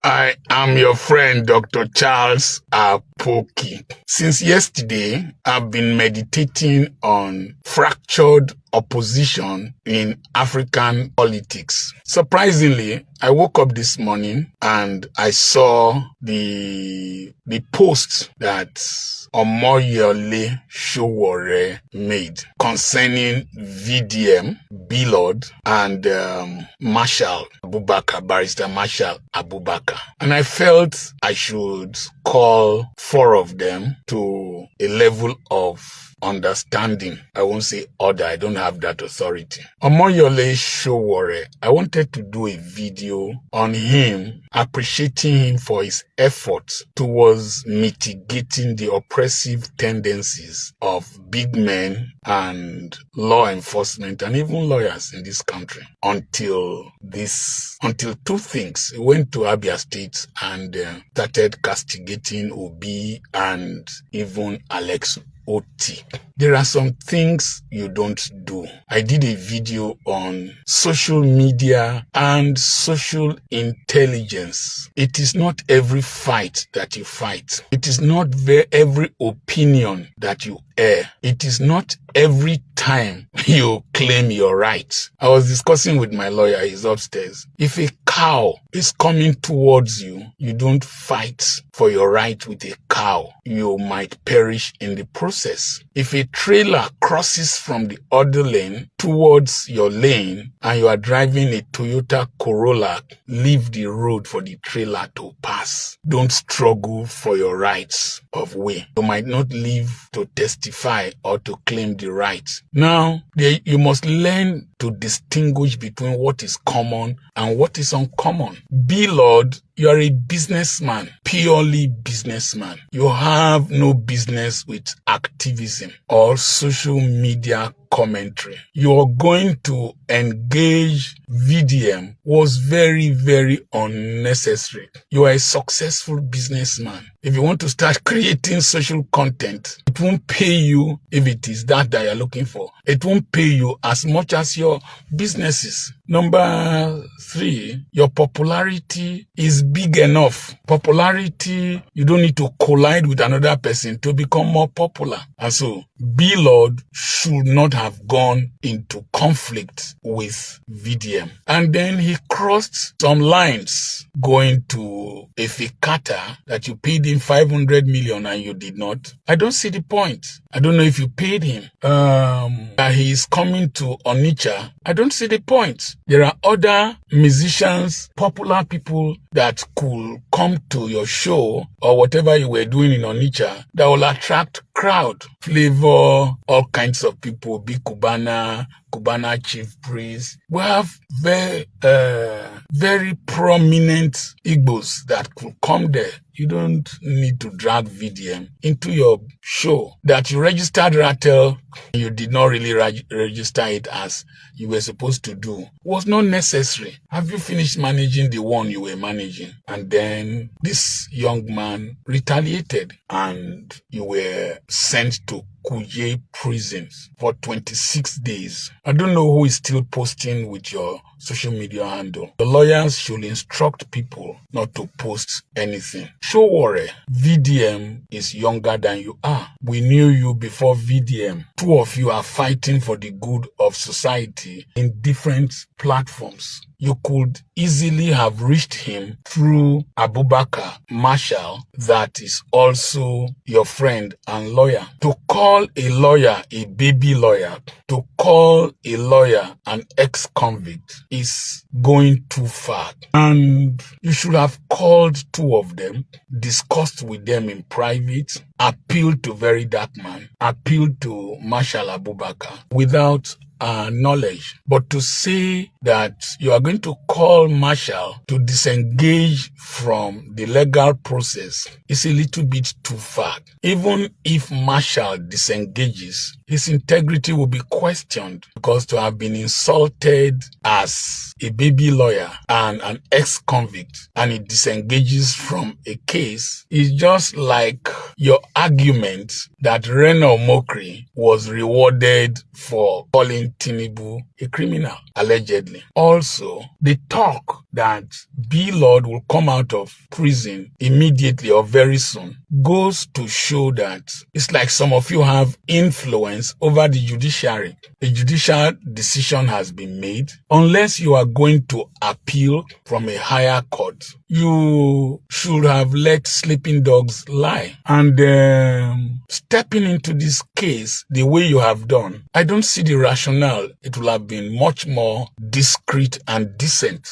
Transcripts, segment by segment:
I am your friend, Dr. Charles Apoki. Since yesterday, I've been meditating on fractured opposition in African politics. Surprisingly, I woke up this morning and I saw the post that Omoyole Sowore made concerning VDM, Billord, and Marshal Abubakar, Barrister Marshal Abubakar. And I felt I should call four of them to a level of understanding. I won't say order. I don't have that authority. Omoyole Sowore, I wanted to do a video on him, appreciating him for his efforts towards mitigating the oppressive tendencies of big men and law enforcement and even lawyers in this country until two things. He went to Abia State and started castigating Obi and even Alex Oti. There are some things you don't do. I did a video on social media and social intelligence. It is not every fight that you fight. It is not every opinion that you air. It is not every time you claim your rights. I was discussing with my lawyer, he's upstairs. If a cow is coming towards you, you don't fight for your right with a cow. You might perish in the process. If a trailer crosses from the other lane towards your lane and you are driving a Toyota Corolla, leave the road for the trailer to pass. Don't struggle for your rights of way. You might not live to testify or to claim the rights. Now, you must learn to distinguish between what is common and what is uncommon. Billord, you are a businessman, purely businessman. You have no business with activism or social media commentary. You're going to engage VDM was very, very unnecessary. You are a successful businessman. If you want to start creating social content, it won't pay you if it is that you're looking for. It won't pay you as much as your businesses. Number 3, your popularity is big enough. Popularity, you don't need to collide with another person to become more popular. And so, Billord should not have gone into conflict with VDM. And then he crossed some lines going to a Fikata that you paid him 500 million and you did not. I don't see the point. I don't know if you paid him. He is coming to Onitsha. I don't see the point. There are other musicians, popular people that could come to your show or whatever you were doing in Onitsha that will attract crowd. Flavor, all kinds of people, Big Cubana chief priest. We have very prominent Igbos that could come there. You don't need to drag VDM into your show that you registered Rattle. You did not really register it as you were supposed to do. It was not necessary. Have you finished managing the one you were managing? And then this young man retaliated and you were sent to Kuje prisons for 26 days. I don't know who is still posting with your social media handle. The lawyers should instruct people not to post anything. Sowore, VDM is younger than you are. We knew you before VDM. Two of you are fighting for the good of society in different platforms. You could easily have reached him through Abubakar Marshal, that is also your friend and lawyer. To call a lawyer a baby lawyer, to call a lawyer an ex-convict is going too far. And you should have called two of them, discussed with them in private, appealed to Very Dark Man, appealed to Marshal Abubakar without knowledge. But to say that you are going to call Marshal to disengage from the legal process is a little bit too far. Even if Marshal disengages, his integrity will be questioned, because to have been insulted as a baby lawyer and an ex-convict and he disengages from a case is just like your argument that Reno Mokri was rewarded for calling made Tinubu a criminal, allegedly. Also, the talk that B. Lord will come out of prison immediately or very soon goes to show that it's like some of you have influence over the judiciary. A judicial decision has been made. Unless you are going to appeal from a higher court, you should have let sleeping dogs lie. And stepping into this case the way you have done, I don't see the rationale. It will have been much more discreet and decent.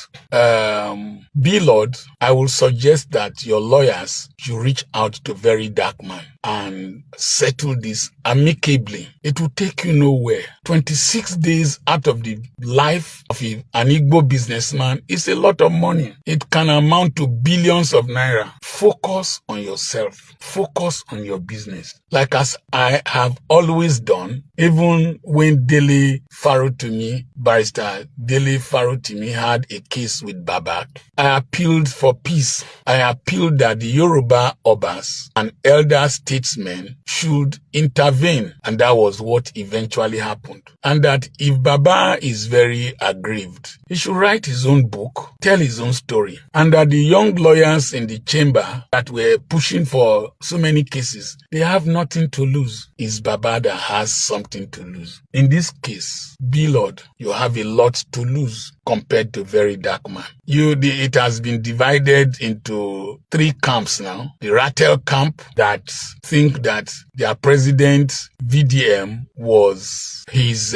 B. Lord, I will suggest that your lawyers should reach out to Very Dark Man and settle this amicably. It will take you nowhere. 26 days out of the life of an Igbo businessman is a lot of money. It can amount to billions of naira. Focus on yourself. Focus on your business. Like as I have always done, even when Dele Farotimi, Barrister Dele Farotimi had a case with Babak, I appealed for peace. I appealed that the Yoruba Obas and elder statesmen should intervene, and that was what eventually happened. And that if Baba is very aggrieved, he should write his own book, tell his own story, and that the young lawyers in the chamber that were pushing for so many cases, they have nothing to lose. It's Baba that has something to lose. In this case, B. Lord, you have a lot to lose compared to Very Dark Man. It has been divided into 3 camps now. The Rattle camp that think that their president, VDM, was his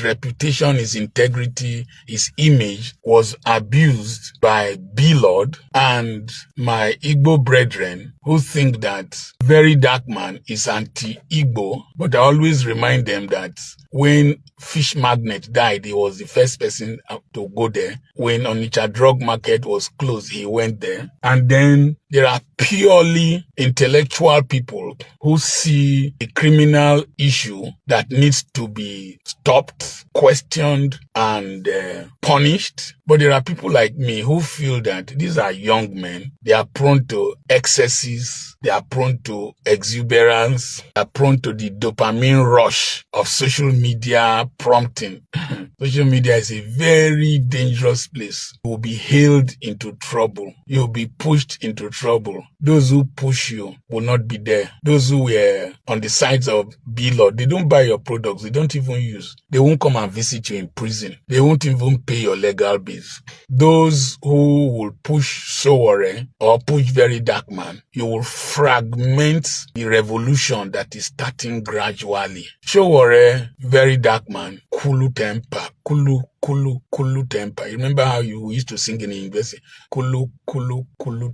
reputation, his integrity, his image was abused by B. Lord, and my Igbo brethren who think that Very Dark Man is anti-Igbo, but I always remind them that when Fish Magnet died, he was the first person to go there. When Onitsha Drug Market was closed, he went there. And then there are purely intellectual people who see a criminal issue that needs to be stopped, questioned, and punished. But there are people like me who feel that these are young men. They are prone to excesses. They are prone to exuberance. They are prone to the dopamine rush of social media prompting. Social media is a very dangerous place. You will be hailed into trouble. You will be pushed into trouble. Those who push you will not be there. Those who were on the sides of B. Lord, they don't buy your products. They don't even use. They won't come and visit you in prison. They won't even pay your legal bills. Those who will push Sowore or push Very Dark Man, you will fragment the revolution that is starting gradually. Sowore, Very Dark Man, Kulu temper, Kulu temper. You remember how you used to sing in the university? Kulu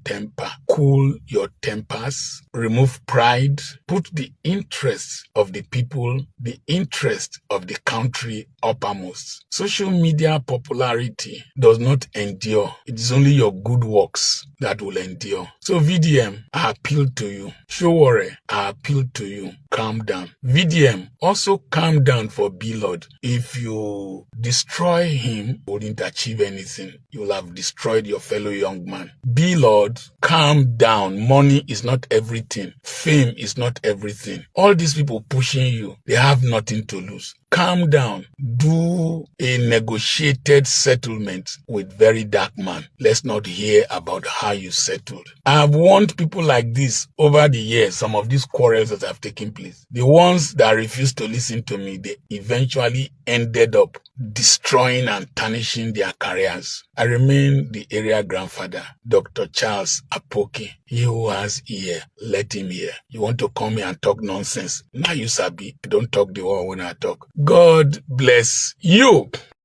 temper. Cool your tempers. Remove pride. Put the interests of the people, the interest of the country uppermost. Social media popularity does not endure. It is only your good works that will endure. So VDM, I appeal to you. Sowore, I appeal to you. Calm down. VDM, also calm down for B. Lord. If you destroy him, you wouldn't achieve anything. You will have destroyed your fellow young man. B. Lord, calm down. Money is not everything. Fame is not everything. All these people pushing you, they have nothing to lose. Calm down. Do a negotiated settlement with Very Dark Man. Let's not hear about how you settled. I have warned people like this over the years, some of these quarrels that have taken place. The ones that refused to listen to me, they eventually ended up destroying and tarnishing their careers. I remain the area grandfather, Dr. Charles Apoki. He who has ear, let him hear. You want to come here and talk nonsense? Now you sabi. Don't talk the one when I talk. God bless you.